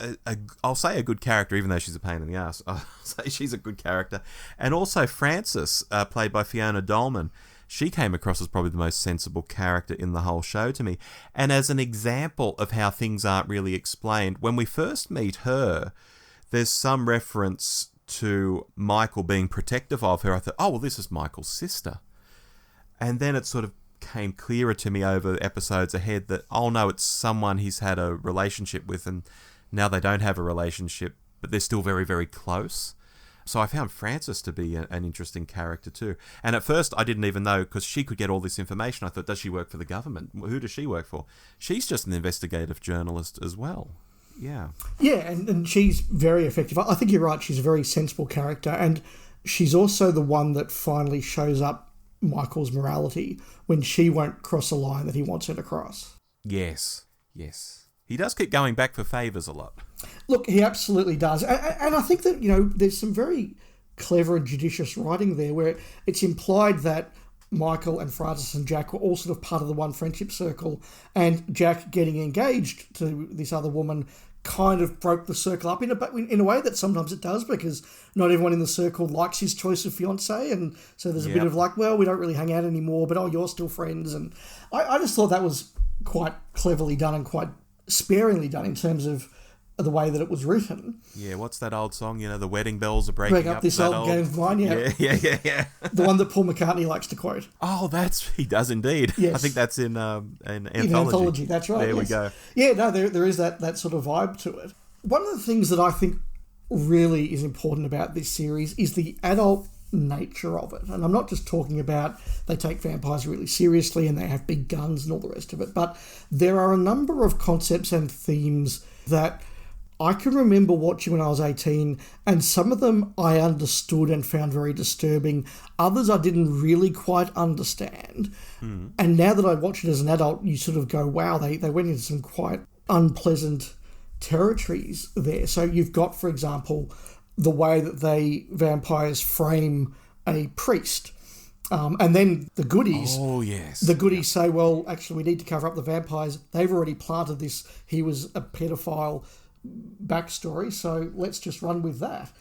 I'll say a good character, even though she's a pain in the ass. I'll say she's a good character. And also Frances, played by Fiona Dolman, she came across as probably the most sensible character in the whole show to me. And as an example of how things aren't really explained, when we first meet her, there's some reference to Michael being protective of her. I thought, oh, well, this is Michael's sister. And then it sort of came clearer to me over episodes ahead that, oh no, it's someone he's had a relationship with, and now they don't have a relationship, but they're still very, very close. So I found Frances to be an interesting character too. And at first I didn't even know, because she could get all this information. I thought, does she work for the government? Who does she work for? She's just an investigative journalist as well. Yeah. Yeah, and she's very effective. I think you're right. She's a very sensible character. And she's also the one that finally shows up Michael's morality when she won't cross a line that he wants her to cross. Yes. He does keep going back for favours a lot. Look, he absolutely does. And I think that, there's some very clever and judicious writing there where it's implied that Michael and Frances and Jack were all sort of part of the one friendship circle, and Jack getting engaged to this other woman kind of broke the circle up in a way that sometimes it does, because not everyone in the circle likes his choice of fiancé, and so there's a bit of like, well, we don't really hang out anymore, but oh, you're still friends. And I just thought that was quite cleverly done and quite sparingly done in terms of the way that it was written. Yeah, what's that old song? The wedding bells are breaking up. This old game of mine, yeah. The one that Paul McCartney likes to quote. Oh, he does indeed. Yes. I think that's in Anthology. In Anthology, that's right. There we go. Yeah, no, there is that sort of vibe to it. One of the things that I think really is important about this series is the adult nature of it. And I'm not just talking about they take vampires really seriously and they have big guns and all the rest of it, but there are a number of concepts and themes that I can remember watching when I was 18, and some of them I understood and found very disturbing. Others I didn't really quite understand. And now that I watch it as an adult, you sort of go, wow, they went into some quite unpleasant territories there. So you've got, for example, the way that vampires frame a priest. And then the goodies. Oh, yes. The goodies say, well, actually, we need to cover up the vampires. They've already planted this. He was a pedophile backstory, so let's just run with that,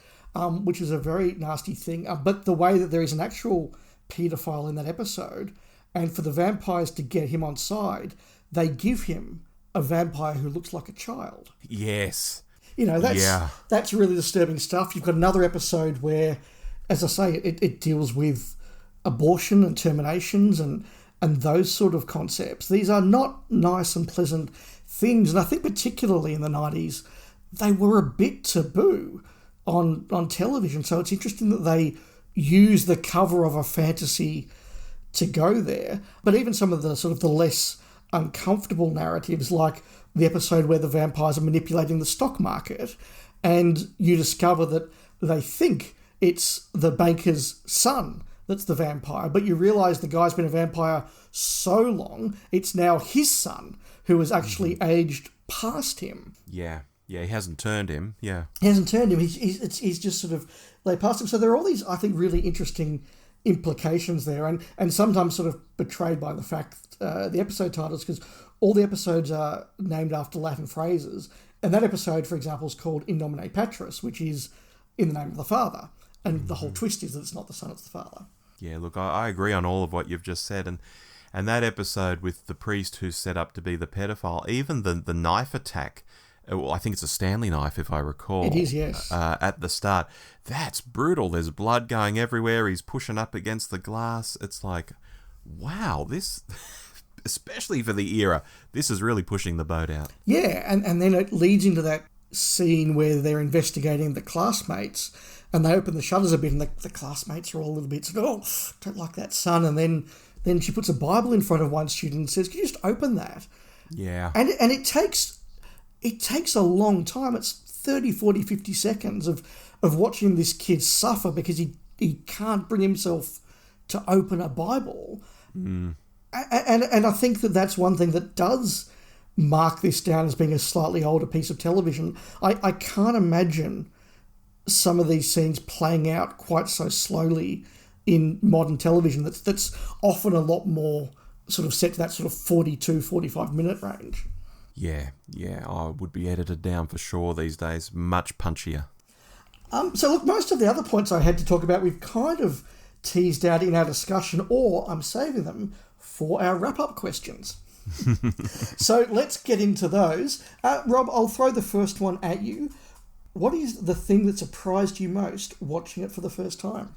which is a very nasty thing. But the way that there is an actual pedophile in that episode, and for the vampires to get him on side, they give him a vampire who looks like a child. Yes. That's really disturbing stuff. You've got another episode where, as I say, it deals with abortion and terminations and those sort of concepts. These are not nice and pleasant things, and I think particularly in the 90s, they were a bit taboo on television. So it's interesting that they use the cover of a fantasy to go there. But even some of the sort of the less uncomfortable narratives, like the episode where the vampires are manipulating the stock market, and you discover that they think it's the banker's son that's the vampire, but you realise the guy's been a vampire so long, it's now his son who has actually aged past him. Yeah, he hasn't turned him, yeah. He hasn't turned him, he's just sort of laid past him. So there are all these, I think, really interesting implications there, and sometimes sort of betrayed by the fact, the episode titles, because all the episodes are named after Latin phrases, and that episode, for example, is called In Nomine Patris, which is in the name of the Father, and the whole twist is that it's not the Son, it's the Father. Yeah, look, I agree on all of what you've just said, and that episode with the priest who's set up to be the pedophile, even the knife attack, well, I think it's a Stanley knife, if I recall. It is, yes. At the start. That's brutal. There's blood going everywhere. He's pushing up against the glass. It's like, wow, this, especially for the era, this is really pushing the boat out. Yeah, and then it leads into that scene where they're investigating the classmates, and they open the shutters a bit, and the classmates are all a little bit sort of, oh, don't like that, son. And then she puts a Bible in front of one student and says, can you just open that? Yeah. And it takes a long time. It's 30, 40, 50 seconds of watching this kid suffer because he can't bring himself to open a Bible. And I think that's one thing that does mark this down as being a slightly older piece of television. I can't imagine some of these scenes playing out quite so slowly in modern television. That's often a lot more sort of set to that sort of 42, 45 minute range. Yeah, I would be edited down for sure these days. Much punchier. So look, most of the other points I had to talk about, we've kind of teased out in our discussion, or I'm saving them for our wrap-up questions. So let's get into those. Rob, I'll throw the first one at you. What is the thing that surprised you most watching it for the first time?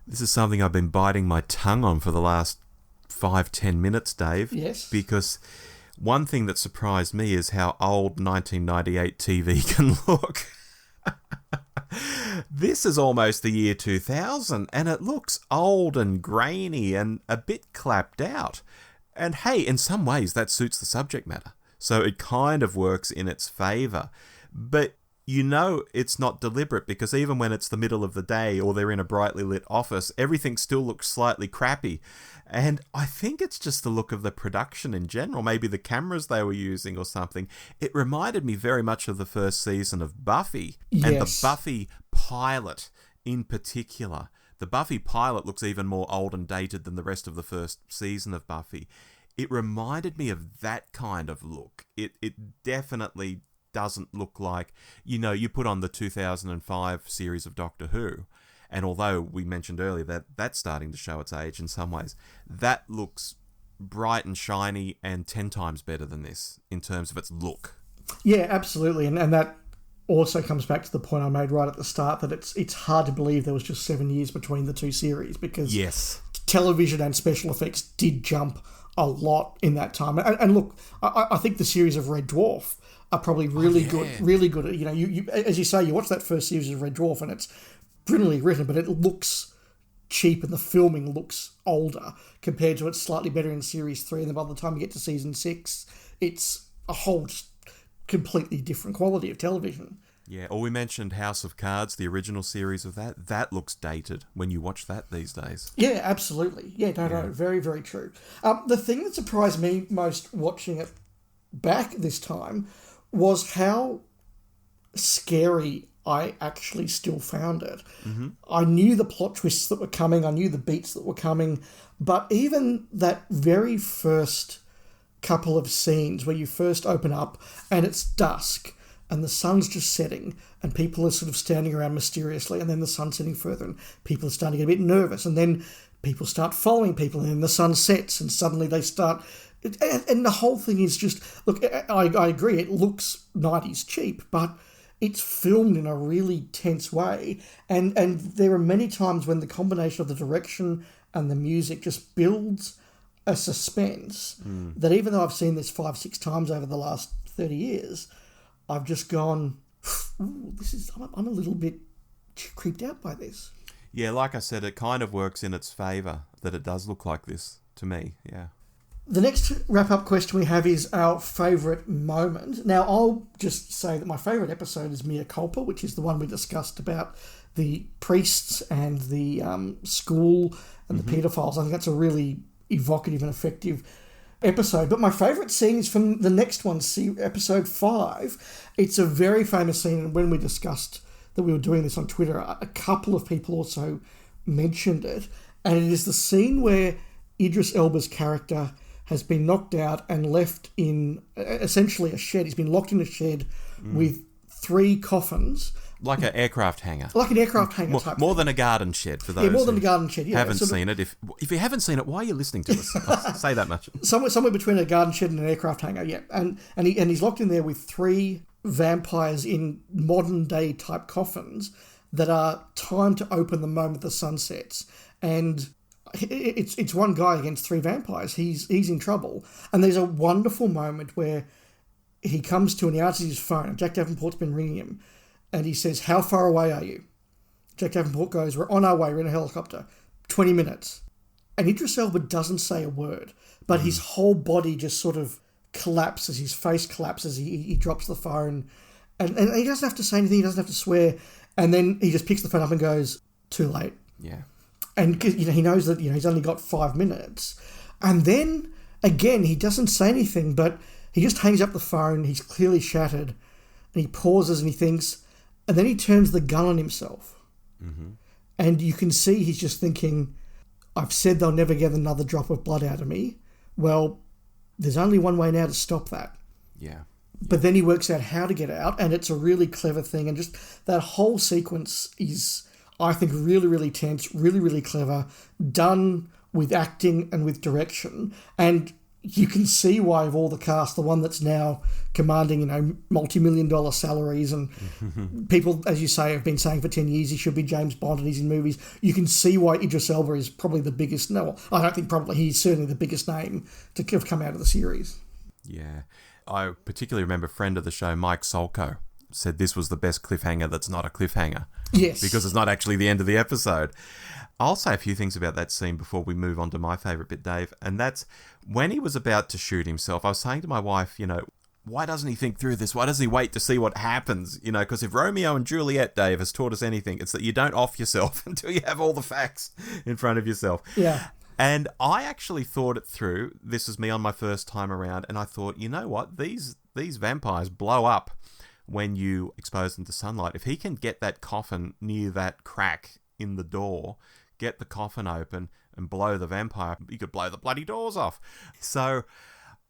This is something I've been biting my tongue on for the last 5-10 minutes, Dave. Yes. Because one thing that surprised me is how old 1998 TV can look. This is almost the year 2000, and it looks old and grainy and a bit clapped out. And hey, in some ways that suits the subject matter. So it kind of works in its favour. But you know it's not deliberate, because even when it's the middle of the day or they're in a brightly lit office, everything still looks slightly crappy. And I think it's just the look of the production in general, maybe the cameras they were using or something. It reminded me very much of the first season of Buffy, yes. And the Buffy pilot in particular. The Buffy pilot looks even more old and dated than the rest of the first season of Buffy. It reminded me of that kind of look. It definitely doesn't look like, you put on the 2005 series of Doctor Who, and although we mentioned earlier that that's starting to show its age in some ways, that looks bright and shiny and 10 times better than this in terms of its look. Yeah, absolutely. And that also comes back to the point I made right at the start, that it's hard to believe there was just 7 years between the two series, because yes, television and special effects did jump a lot in that time. And look, I think the series of Red Dwarf are probably really good at, you as you say, you watch that first series of Red Dwarf and it's brilliantly written, but it looks cheap and the filming looks older compared to it's slightly better in series 3, and then by the time you get to season 6, it's a whole completely different quality of television. Yeah, or we mentioned House of Cards, the original series of that. That looks dated when you watch that these days. Yeah, absolutely. Yeah, no, very, very true. The thing that surprised me most watching it back this time was how scary I actually still found it. Mm-hmm. I knew the plot twists that were coming, I knew the beats that were coming, but even that very first couple of scenes where you first open up and it's dusk and the sun's just setting and people are sort of standing around mysteriously, and then the sun's setting further and people are starting to get a bit nervous, and then people start following people, and then the sun sets and suddenly they start... And the whole thing is just... Look, I agree, it looks 90s cheap, but it's filmed in a really tense way, and there are many times when the combination of the direction and the music just builds a suspense that even though I've seen this 5-6 times over the last 30 years, I've just gone, ooh, I'm a little bit creeped out by this. Yeah, like I said, it kind of works in its favour that it does look like this to me, yeah. The next wrap-up question we have is our favourite moment. Now, I'll just say that my favourite episode is Mea Culpa, which is the one we discussed about the priests and the school and the paedophiles. I think that's a really evocative and effective episode. But my favourite scene is from the next one, episode 5. It's a very famous scene, and when we discussed that we were doing this on Twitter, a couple of people also mentioned it, and it is the scene where Idris Elba's character has been knocked out and left in essentially a shed. He's been locked in a shed with 3 coffins. Like an aircraft hangar. Like an aircraft hangar type. More than a garden shed for those more than a garden shed. Yeah, haven't seen it. If you haven't seen it, why are you listening to us? I'll say that much. Somewhere between a garden shed and an aircraft hangar, yeah. And he's locked in there with 3 vampires in modern day type coffins that are timed to open the moment the sun sets. And it's one guy against 3 vampires. He's in trouble. And there's a wonderful moment where he comes to and he answers his phone. Jack Davenport's been ringing him. And he says, "How far away are you?" Jack Davenport goes, "We're on our way. We're in a helicopter. 20 minutes. And Idris Elba doesn't say a word. But his whole body just sort of collapses. His face collapses. He drops the phone. And he doesn't have to say anything. He doesn't have to swear. And then he just picks the phone up and goes, "Too late." Yeah. And he knows that he's only got 5 minutes. And then, again, he doesn't say anything, but he just hangs up the phone. He's clearly shattered. And he pauses and he thinks, and then he turns the gun on himself. Mm-hmm. And you can see he's just thinking, I've said they'll never get another drop of blood out of me. Well, there's only one way now to stop that. Yeah. But then he works out how to get out, and it's a really clever thing. And just that whole sequence is, I think, really, really tense, really, really clever, done with acting and with direction. And you can see why of all the cast, the one that's now commanding, multi-million-dollar salaries, and people, as you say, have been saying for 10 years he should be James Bond and he's in movies. You can see why Idris Elba is probably the biggest. No, I don't think probably. He's certainly the biggest name to have come out of the series. Yeah. I particularly remember a friend of the show, Mike Solko, said this was the best cliffhanger that's not a cliffhanger. Yes. Because it's not actually the end of the episode. I'll say a few things about that scene before we move on to my favourite bit, Dave, and that's when he was about to shoot himself. I was saying to my wife, why doesn't he think through this? Why doesn't he wait to see what happens? Because if Romeo and Juliet, Dave, has taught us anything, it's that you don't off yourself until you have all the facts in front of yourself. Yeah. And I actually thought it through. This was me on my first time around, and I thought, you know what? These vampires blow up when you expose them to sunlight. If he can get that coffin near that crack in the door, get the coffin open and blow the vampire, you could blow the bloody doors off. So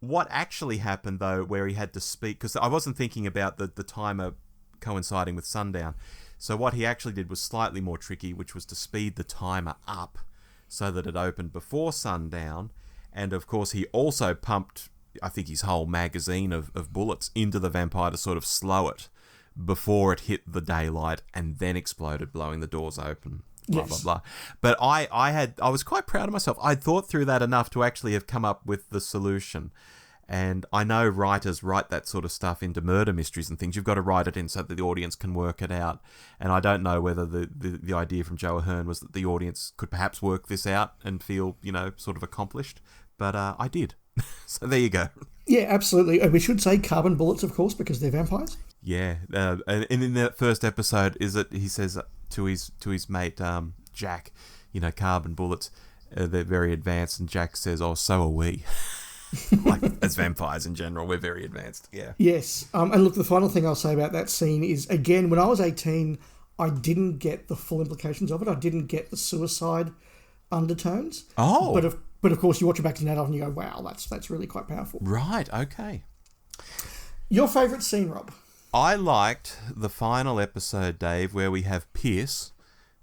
what actually happened, though, where he had to speak, because I wasn't thinking about the timer coinciding with sundown. So what he actually did was slightly more tricky, which was to speed the timer up so that it opened before sundown. And, of course, he also pumped, I think, his whole magazine of bullets into the vampire to sort of slow it before it hit the daylight and then exploded, blowing the doors open. Blah, yes. blah, blah. But I was quite proud of myself. I'd thought through that enough to actually have come up with the solution. And I know writers write that sort of stuff into murder mysteries and things. You've got to write it in so that the audience can work it out. And I don't know whether the idea from Joe Ahearne was that the audience could perhaps work this out and feel, sort of accomplished. But I did. So there you go. Yeah, absolutely. And we should say carbon bullets, of course, because they're vampires. Yeah. And in that first episode, he says to his mate, Jack, carbon bullets, they're very advanced. And Jack says, "Oh, so are we." Like, as vampires in general, we're very advanced. Yeah. Yes. And look, the final thing I'll say about that scene is, again, when I was 18, I didn't get the full implications of it. I didn't get the suicide undertones. Oh. But of course, you watch it back as an adult and you go, wow, that's really quite powerful. Right, okay. Your favourite scene, Rob? I liked the final episode, Dave, where we have Pierce,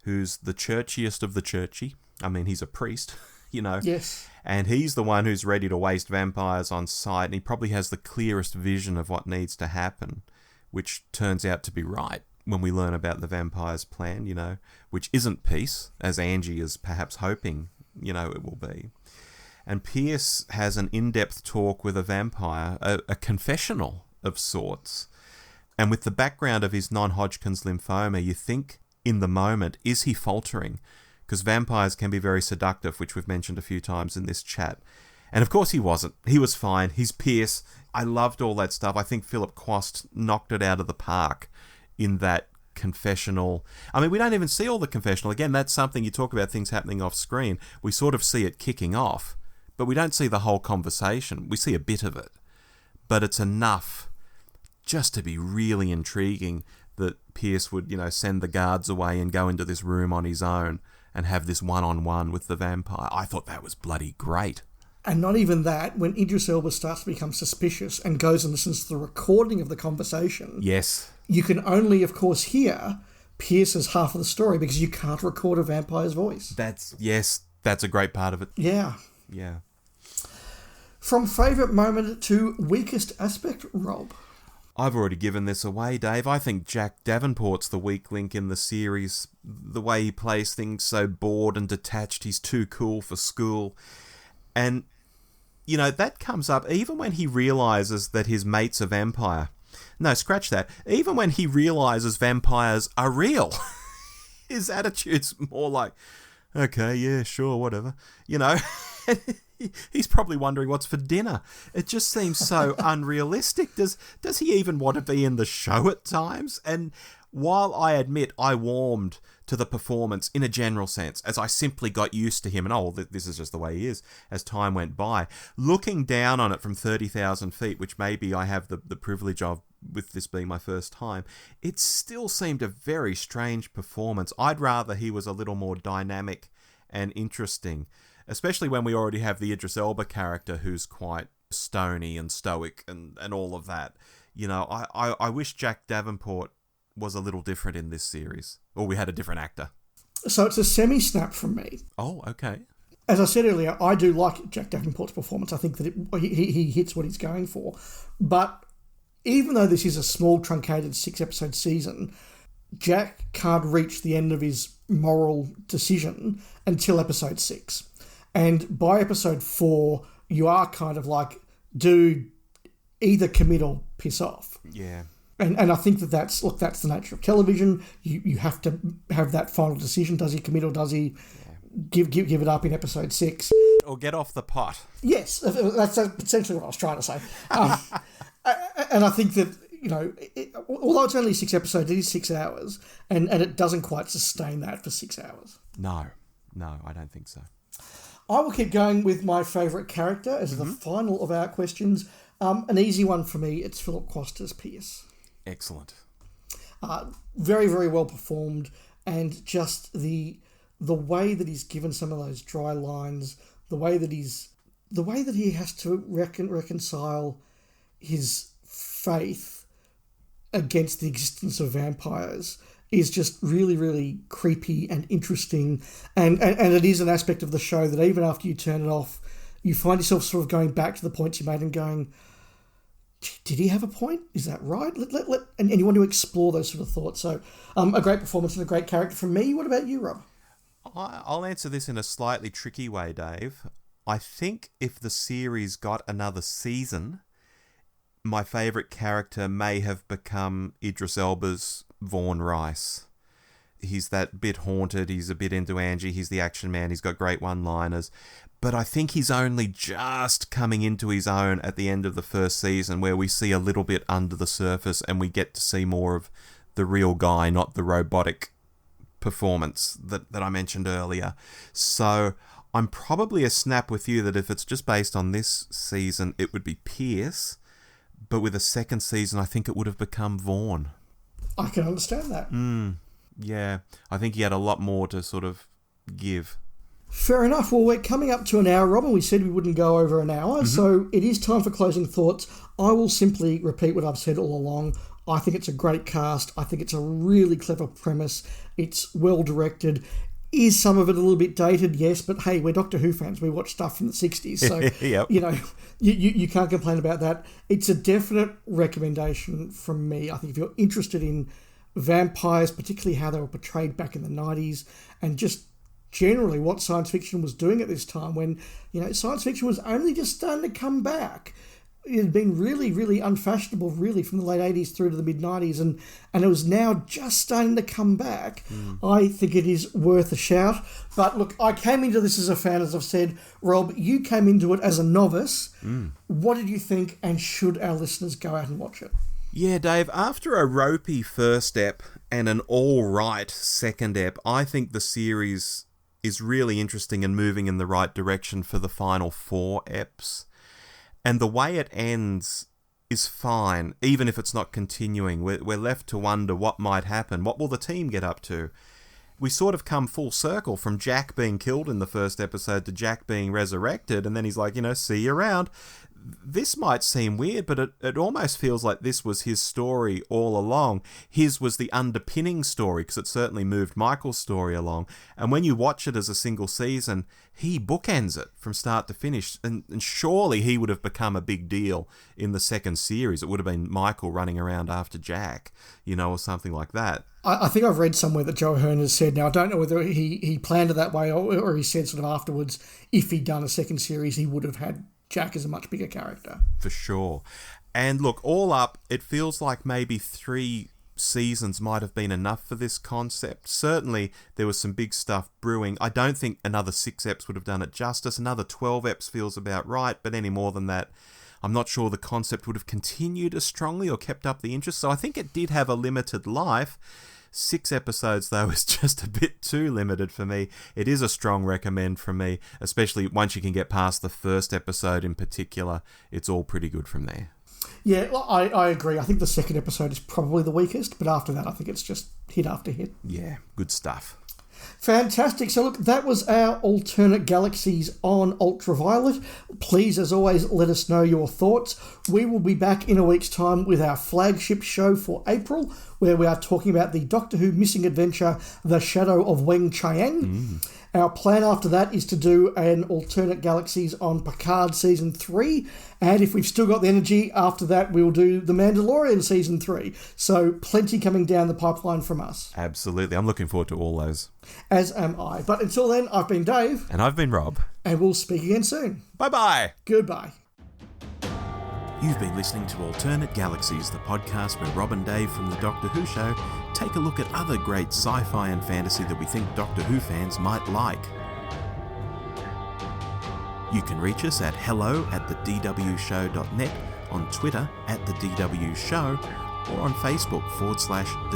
who's the churchiest of the churchy. I mean, he's a priest, you know. Yes. And he's the one who's ready to waste vampires on sight, and he probably has the clearest vision of what needs to happen, which turns out to be right when we learn about the vampire's plan, you know, which isn't peace, as Angie is perhaps hoping, you know, it will be. And Pierce has an in-depth talk with a vampire, a confessional of sorts. And with the background of his non-Hodgkin's lymphoma, you think in the moment, is he faltering? Because vampires can be very seductive, which we've mentioned a few times in this chat. And of course he wasn't. He was fine. He's Pierce. I loved all that stuff. I think Philip Quast knocked it out of the park in that confessional. I mean, we don't even see all the confessional. Again, that's something, you talk about things happening off screen. We sort of see it kicking off, but we don't see the whole conversation. We see a bit of it. But it's enough just to be really intriguing that Pierce would, you know, send the guards away and go into this room on his own and have this one-on-one with the vampire. I thought that was bloody great. And not even that, when Idris Elba starts to become suspicious and goes and listens to the recording of the conversation, yes, you can only, of course, hear Pierce's half of the story because you can't record a vampire's voice. That's a great part of it. Yeah. Yeah. From favourite moment to weakest aspect, Rob? I've already given this away, Dave. I think Jack Davenport's the weak link in the series. The way he plays things so bored and detached, he's too cool for school. And, you know, that comes up even when he realises that his mate's a vampire. No, scratch that. Even when he realises vampires are real, his attitude's more like, okay, yeah, sure, whatever. You know, he's probably wondering what's for dinner. It just seems so unrealistic. Does he even want to be in the show at times? And while I admit I warmed to the performance in a general sense, as I simply got used to him, and this is just the way he is, as time went by, looking down on it from 30,000 feet, which maybe I have the privilege of with this being my first time, it still seemed a very strange performance. I'd rather he was a little more dynamic and interesting, especially when we already have the Idris Elba character who's quite stony and stoic and all of that. You know, I wish Jack Davenport was a little different in this series, or we had a different actor. So it's a semi-snap from me. Oh, okay. As I said earlier, I do like Jack Davenport's performance. I think that he hits what he's going for. But even though this is a small, truncated 6-episode season, Jack can't reach the end of his moral decision until episode 6. And by episode 4, you are kind of like, dude, either commit or piss off. Yeah. And I think that's the nature of television. You have to have that final decision. Does he commit or does he give it up in episode 6? Or get off the pot. Yes, that's essentially what I was trying to say. And I think that, you know, although it's only 6 episodes, it is 6 hours, and it doesn't quite sustain that for 6 hours. No, I don't think so. I will keep going with my favourite character as the final of our questions. An easy one for me, it's Philip Quast as Pierce. Excellent. Very, very well performed, and just the way that he's given some of those dry lines, the way that he has to reconcile his faith against the existence of vampires is just really, really creepy and interesting. And it is an aspect of the show that even after you turn it off, you find yourself sort of going back to the points you made and going, did he have a point? Is that right? And you want to explore those sort of thoughts. So a great performance and a great character from me. What about you, Rob? I'll answer this in a slightly tricky way, Dave. I think if the series got another season, my favourite character may have become Idris Elba's Vaughn Rice. He's that bit haunted, he's a bit into Angie, he's the action man, he's got great one-liners. But I think he's only just coming into his own at the end of the first season, where we see a little bit under the surface and we get to see more of the real guy, not the robotic performance that I mentioned earlier. So I'm probably a snap with you that if it's just based on this season, it would be Pierce. But with a second season, I think it would have become Vaughn. I can understand that. Yeah, I think he had a lot more to sort of give. Fair enough. Well, we're coming up to an hour, Robin. We said we wouldn't go over an hour, so it is time for closing thoughts. I will simply repeat what I've said all along. I think it's a great cast. I think it's a really clever premise. It's well directed. Is some of it a little bit dated? Yes, but hey, we're Doctor Who fans. We watch stuff from the 60s, so Yep. you can't complain about that. It's a definite recommendation from me. I think if you're interested in vampires, particularly how they were portrayed back in the 90s, and just generally what science fiction was doing at this time when, science fiction was only just starting to come back. It had been really, really unfashionable, really, from the late 80s through to the mid-90s, and it was now just starting to come back. I think it is worth a shout. But look, I came into this as a fan, as I've said. Rob, you came into it as a novice. What did you think, and should our listeners go out and watch it? Yeah, Dave, after a ropey first ep and an all-right second ep, I think the series is really interesting and moving in the right direction for the final 4 eps. And the way it ends is fine, even if it's not continuing. We're left to wonder what might happen. What will the team get up to? We sort of come full circle from Jack being killed in the first episode to Jack being resurrected, and then he's like, see you around. This might seem weird, but it almost feels like this was his story all along. His was the underpinning story, because it certainly moved Michael's story along. And when you watch it as a single season, he bookends it from start to finish. And surely he would have become a big deal in the second series. It would have been Michael running around after Jack, or something like that. I think I've read somewhere that Joe Ahearne has said, now I don't know whether he planned it that way or he said sort of afterwards, if he'd done a second series, he would have had Jack is a much bigger character. For sure. And look, all up, it feels like maybe 3 seasons might have been enough for this concept. Certainly, there was some big stuff brewing. I don't think another 6 eps would have done it justice. Another 12 eps feels about right, but any more than that, I'm not sure the concept would have continued as strongly or kept up the interest. So I think it did have a limited life. 6 episodes, though, is just a bit too limited for me. It is a strong recommend from me, especially once you can get past the first episode in particular. It's all pretty good from there. Yeah, I agree. I think the second episode is probably the weakest, but after that, I think it's just hit after hit. Yeah, good stuff. Fantastic. So look, that was our alternate galaxies on Ultraviolet. Please, as always, let us know your thoughts. We will be back in a week's time with our flagship show for April, where we are talking about the Doctor Who missing adventure, The Shadow of Weng Chiang. Our plan after that is to do an alternate galaxies on Picard Season 3. And if we've still got the energy, after that we'll do The Mandalorian Season 3. So plenty coming down the pipeline from us. Absolutely. I'm looking forward to all those. As am I. But until then, I've been Dave. And I've been Rob. And we'll speak again soon. Bye-bye. Goodbye. You've been listening to Alternate Galaxies, the podcast where Rob and Dave from the Doctor Who show take a look at other great sci-fi and fantasy that we think Doctor Who fans might like. You can reach us at hello@thedwshow.net, on Twitter @thedwshow, or on Facebook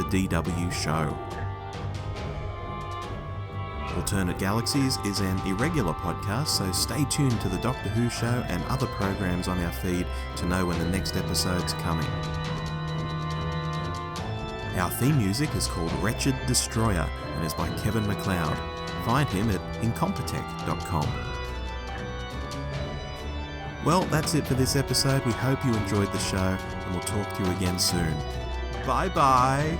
/thedwshow. Alternate Galaxies is an irregular podcast, so stay tuned to the Doctor Who show and other programs on our feed to know when the next episode's coming. Our theme music is called Wretched Destroyer and is by Kevin MacLeod. Find him at incompetech.com. Well, that's it for this episode. We hope you enjoyed the show, and we'll talk to you again soon. Bye-bye!